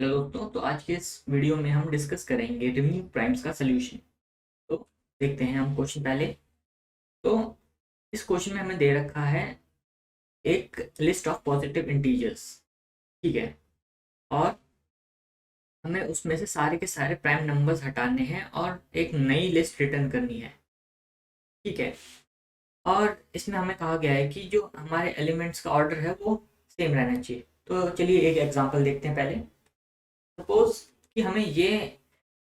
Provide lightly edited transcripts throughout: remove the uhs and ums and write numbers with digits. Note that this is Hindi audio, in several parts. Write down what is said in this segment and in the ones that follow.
हेलो दोस्तों, तो आज के इस वीडियो में हम डिस्कस करेंगे रिमूव प्राइम्स का सलूशन। तो देखते हैं हम क्वेश्चन पहले। तो इस क्वेश्चन में हमें दे रखा है एक लिस्ट ऑफ पॉजिटिव इंटीजर्स। ठीक है। और हमें उसमें से सारे के सारे प्राइम नंबर्स हटाने हैं और एक नई लिस्ट रिटर्न करनी है। ठीक है। और इसमें हमें कहा गया है कि जो हमारे एलिमेंट्स का ऑर्डर है वो सेम रहना चाहिए। तो चलिए एक एग्जांपल देखते हैं पहले। सपोज कि हमें ये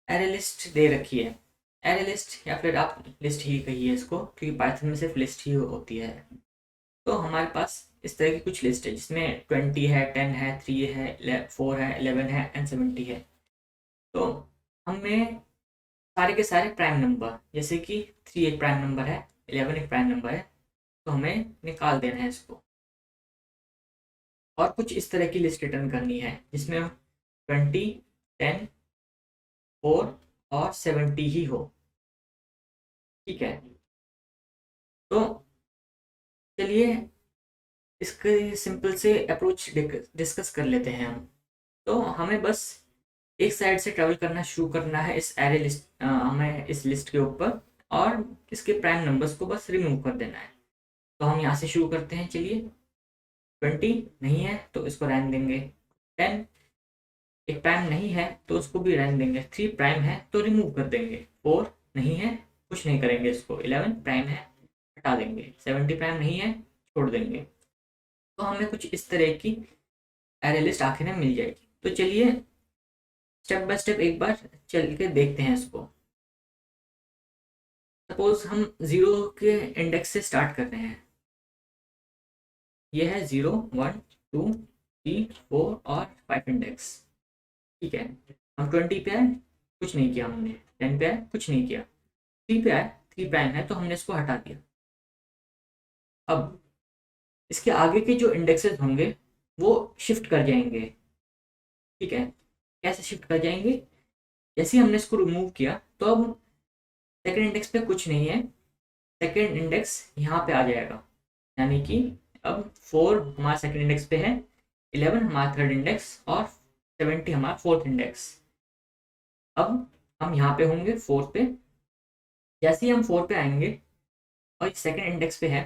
एरे लिस्ट दे रखी है। एरे लिस्ट या फिर आप लिस्ट ही कहिए इसको, क्योंकि पाइथन में सिर्फ लिस्ट ही होती है। तो हमारे पास इस तरह की कुछ लिस्ट है जिसमें 20 है, 10 है, 3 है, 4 है, 11 है एंड 70 है। तो हमें सारे के सारे प्राइम नंबर, जैसे कि 3 एक प्राइम नंबर है, 11 एक प्राइम नंबर है, तो हमें निकाल देना है इसको। और कुछ इस तरह की लिस्ट रिटर्न करनी है जिसमें 20, 10, 4 और 70 ही हो। ठीक है। तो चलिए इसके सिंपल से अप्रोच डिस्कस कर लेते हैं हम। तो हमें बस एक साइड से ट्रेवल करना शुरू करना है इस एरे लिस्ट, हमें इस लिस्ट के ऊपर, और इसके प्राइम नंबर्स को बस रिमूव कर देना है। तो हम यहाँ से शुरू करते हैं। चलिए 20 नहीं है तो इसको रहने देंगे। 10 एक प्राइम नहीं है तो उसको भी रहने देंगे। 3 प्राइम है तो रिमूव कर देंगे। 4 नहीं है, कुछ नहीं करेंगे इसको। 11 प्राइम है, हटा देंगे। 70 प्राइम नहीं है, छोड़ देंगे। तो हमें कुछ इस तरह की एरे लिस्ट आखिर में मिल जाएगी। तो चलिए स्टेप बाय स्टेप एक बार चल के देखते हैं इसको। सपोज हम जीरो के इंडेक्स से स्टार्ट कर रहे हैं। ये है 0, 1, 2, 3, 4 और 5 इंडेक्स। ठीक है। हम 20 पे आए, कुछ नहीं किया हमने। 10 पे आए, कुछ नहीं किया। 3 पे आए, 3 प्राइम है तो हमने इसको हटा दिया। अब इसके आगे के जो इंडेक्सेस होंगे वो शिफ्ट कर जाएंगे। ठीक है। कैसे शिफ्ट कर जाएंगे? जैसे ही हमने इसको रिमूव किया तो अब सेकंड इंडेक्स पे कुछ नहीं है। सेकंड इंडेक्स यहाँ पे आ जाएगा। यानी कि अब 4 हमारा सेकंड इंडेक्स पे है, 11 हमारा थर्ड इंडेक्स और 70 हमारा फोर्थ इंडेक्स। अब हम यहाँ पे होंगे 4 पे। जैसे ही हम 4 पे आएंगे और सेकंड इंडेक्स पे है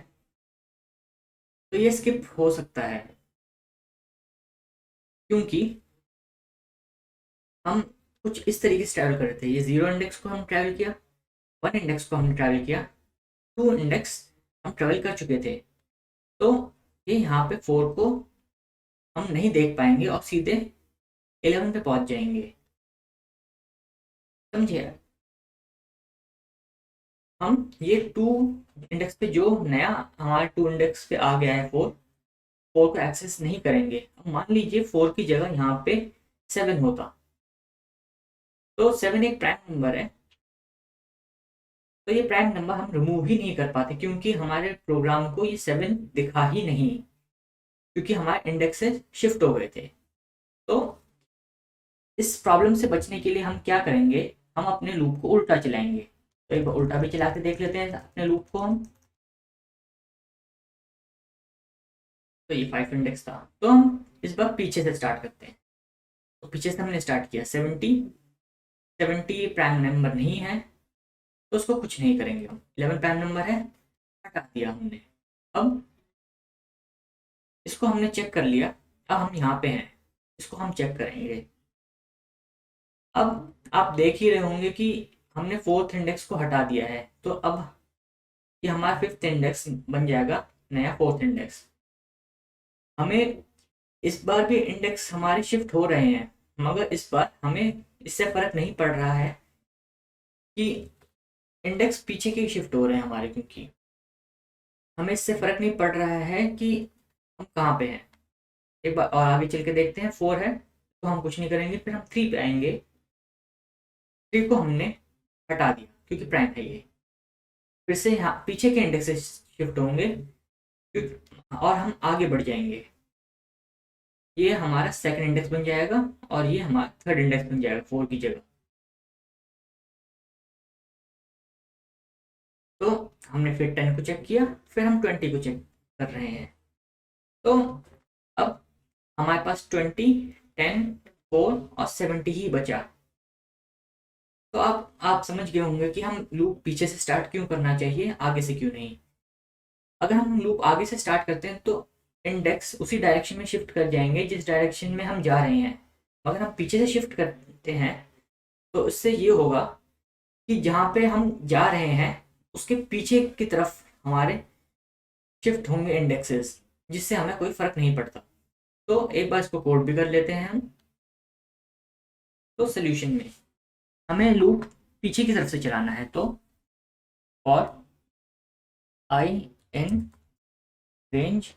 तो ये स्किप हो सकता है, क्योंकि हम कुछ इस तरीके से ट्रैवल कर रहे थे। ये 0 इंडेक्स को हम ट्रैवल किया, 1 इंडेक्स को हमने ट्रैवल किया, 2 इंडेक्स हम ट्रैवल कर चुके थे। तो ये यहाँ पे 4 को हम नहीं देख पाएंगे और सीधे 11 पे पहुंच जाएंगे। समझिए। हम ये 2 इंडेक्स पे जो नया हमारे 2 इंडेक्स पे आ गया है 4, 4 को एक्सेस नहीं करेंगे। अब मान लीजिए 4 की जगह यहाँ पे 7 होता, तो 7 एक प्राइम नंबर है। तो ये प्राइम नंबर हम रिमूव ही नहीं कर पाते, क्योंकि हमारे प्रोग्राम को ये 7 दिखा ही नहीं, क्योंकि हमारे इंडेक्सेस शिफ्ट हो गए थे। तो इस प्रॉब्लम से बचने के लिए हम क्या करेंगे, हम अपने लूप को उल्टा चलाएंगे। तो एक बार उल्टा भी चला के देख लेते हैं अपने लूप को हम। तो ये 5 इंडेक्स था, तो हम इस बार पीछे से स्टार्ट करते हैं। तो पीछे से हमने स्टार्ट किया। 70 प्राइम नंबर नहीं है तो उसको कुछ नहीं करेंगे हम। 11 प्राइम नंबर है, हटा दिया हमने। अब इसको हमने चेक कर लिया। अब हम यहाँ पे हैं, इसको हम चेक करेंगे। अब आप देख ही रहे होंगे कि हमने फोर्थ इंडेक्स को हटा दिया है, तो अब ये हमारा फिफ्थ इंडेक्स बन जाएगा, नया फोर्थ इंडेक्स। हमें इस बार भी इंडेक्स हमारे शिफ्ट हो रहे हैं, मगर इस बार हमें इससे फर्क नहीं पड़ रहा है कि इंडेक्स पीछे के शिफ्ट हो रहे हैं हमारे, क्योंकि हमें इससे फर्क नहीं पड़ रहा है कि हम कहाँ पे हैं। एक बार और आगे चल के देखते हैं। 4 है तो हम कुछ नहीं करेंगे, फिर हम 3 पे आएंगे। 3 को हमने हटा दिया क्योंकि प्राइम है ये। फिर से यहाँ पीछे के इंडेक्स से शिफ्ट होंगे और हम आगे बढ़ जाएंगे। ये हमारा सेकंड इंडेक्स बन जाएगा और ये हमारा थर्ड इंडेक्स बन जाएगा 4 की जगह। तो हमने फिर 10 को चेक किया, फिर हम 20 को चेक कर रहे हैं। तो अब हमारे पास 20, 10, 4 और 70 ही बचा। तो आप समझ गए होंगे कि हम लूप पीछे से स्टार्ट क्यों करना चाहिए, आगे से क्यों नहीं। अगर हम लूप आगे से स्टार्ट करते हैं तो इंडेक्स उसी डायरेक्शन में शिफ्ट कर जाएंगे जिस डायरेक्शन में हम जा रहे हैं। अगर हम पीछे से शिफ्ट करते हैं तो इससे ये होगा कि जहाँ पे हम जा रहे हैं उसके पीछे की तरफ हमारे शिफ्ट होंगे इंडेक्सेस, जिससे हमें कोई फर्क नहीं पड़ता। तो एक बार इसको कोड भी कर लेते हैं हम। तो सोल्यूशन में हमें लूप पीछे की तरफ से चलाना है, तो फॉर आई इन रेंज,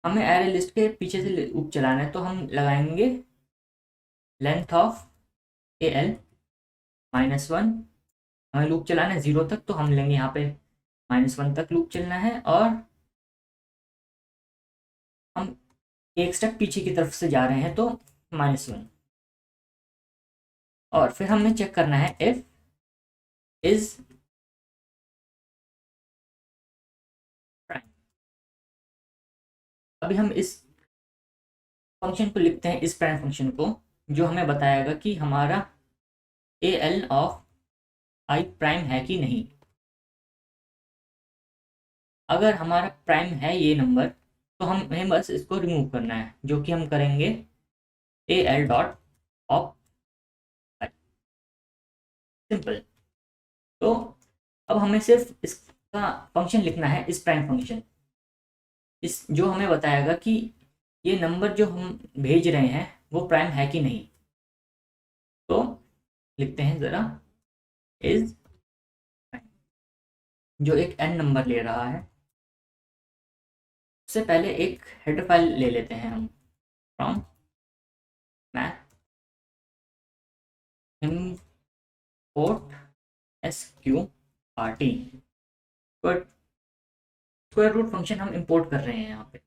हमें एरे लिस्ट के पीछे से लूप चलाना है, तो हम लगाएंगे लेंथ ऑफ ए एल -1। हमें लूप चलाना है 0 तक, तो हम लेंगे यहाँ पे -1 तक लूप चलना है, और हम एक स्टेप पीछे की तरफ से जा रहे हैं तो -1। और फिर हमें चेक करना है इफ इज प्राइम। अभी हम इस फंक्शन को लिखते हैं, इस प्राइम फंक्शन को, जो हमें बताएगा कि हमारा A L of I prime है कि नहीं। अगर हमारा प्राइम है ये नंबर, तो हमें बस इसको रिमूव करना है, जो कि हम करेंगे A L dot of I, simple. तो अब हमें सिर्फ इसका फंक्शन लिखना है, इस प्राइम फंक्शन, इस जो हमें बताएगा कि ये नंबर जो हम भेज रहे हैं वो प्राइम है कि नहीं। तो लिखते हैं ज़रा इज, जो एक एन नंबर ले रहा है। उससे पहले एक हेडर फाइल ले लेते हैं हम, from math import SQRT। Square root function हम इंपोर्ट कर रहे हैं यहाँ पे।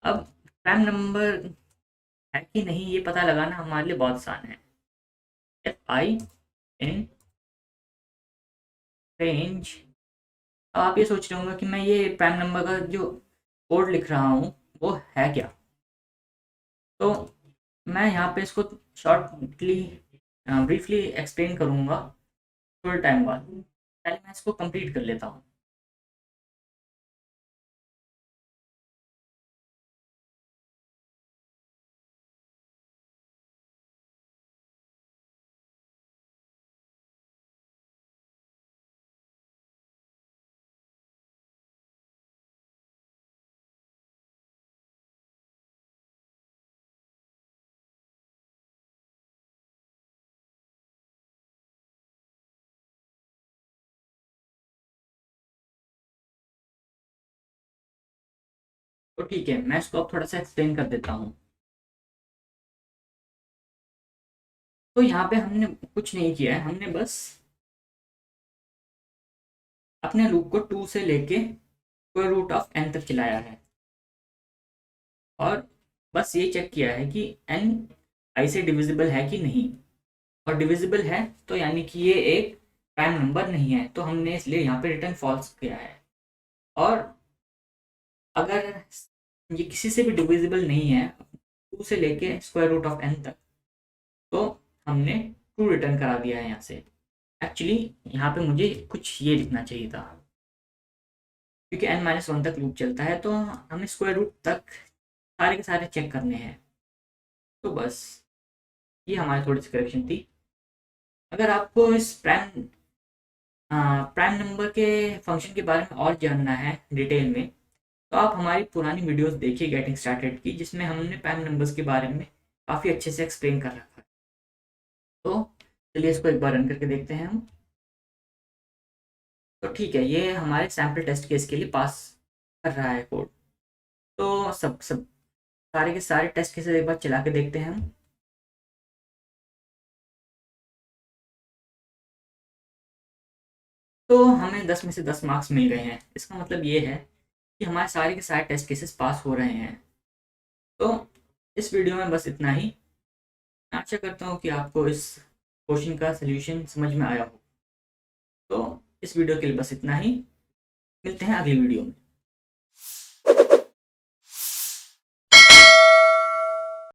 अब प्राइम नंबर है कि नहीं ये पता लगाना हमारे लिए बहुत आसान है। F I in range. अब आप ये सोच रहे होंगे कि मैं ये प्राइम नंबर का जो कोड लिख रहा हूँ वो है क्या। तो मैं यहाँ पे इसको शॉर्टली ब्रीफली एक्सप्लेन करूँगा थोड़े टाइम बाद। पहले मैं इसको कंप्लीट कर लेता हूँ। तो ठीक है, मैं इसको अब थोड़ा सा एक्सप्लेन कर देता हूँ। तो यहाँ पे हमने कुछ नहीं किया है, हमने बस अपने लूप को 2 से लेके स्क्वायर रूट ऑफ n तक चलाया है, और बस ये चेक किया है कि n i से डिविजिबल है कि नहीं। और डिविजिबल है तो यानी कि ये एक प्राइम नंबर नहीं है, तो हमने इसलिए यहाँ पे रिटर्न फॉल्स किया है। और अगर ये किसी से भी डिविजिबल नहीं है 2 से लेके स्क्वायर रूट ऑफ n तक, तो हमने ट्रू रिटर्न करा दिया है यहाँ से। एक्चुअली यहाँ पे मुझे कुछ ये लिखना चाहिए था, क्योंकि n-1 तक लूप चलता है, तो हमें स्क्वायर रूट तक सारे के सारे चेक करने हैं। तो बस ये हमारी थोड़ी सी करेक्शन थी। अगर आपको इस प्राइम नंबर के फंक्शन के बारे में और जानना है डिटेल में, तो आप हमारी पुरानी वीडियोस देखिए गेटिंग स्टार्टेड की, जिसमें हमने प्राइम नंबर्स के बारे में काफ़ी अच्छे से एक्सप्लेन कर रखा है। तो चलिए इसको एक बार रन करके देखते हैं हम। तो ठीक है, ये हमारे सैम्पल टेस्ट केस के लिए पास कर रहा है कोड। तो सब सब सारे के सारे टेस्ट केसेस एक बार चला के देखते हैं हम। तो हमें 10 में से 10 मार्क्स मिल गए हैं। इसका मतलब ये है कि हमारे सारे के सारे टेस्ट केसेस पास हो रहे हैं। तो इस वीडियो में बस इतना ही। मैं आशा करता हूँ कि आपको इस क्वेश्चन का सलूशन समझ में आया हो। तो इस वीडियो के लिए बस इतना ही। मिलते हैं अगली वीडियो में।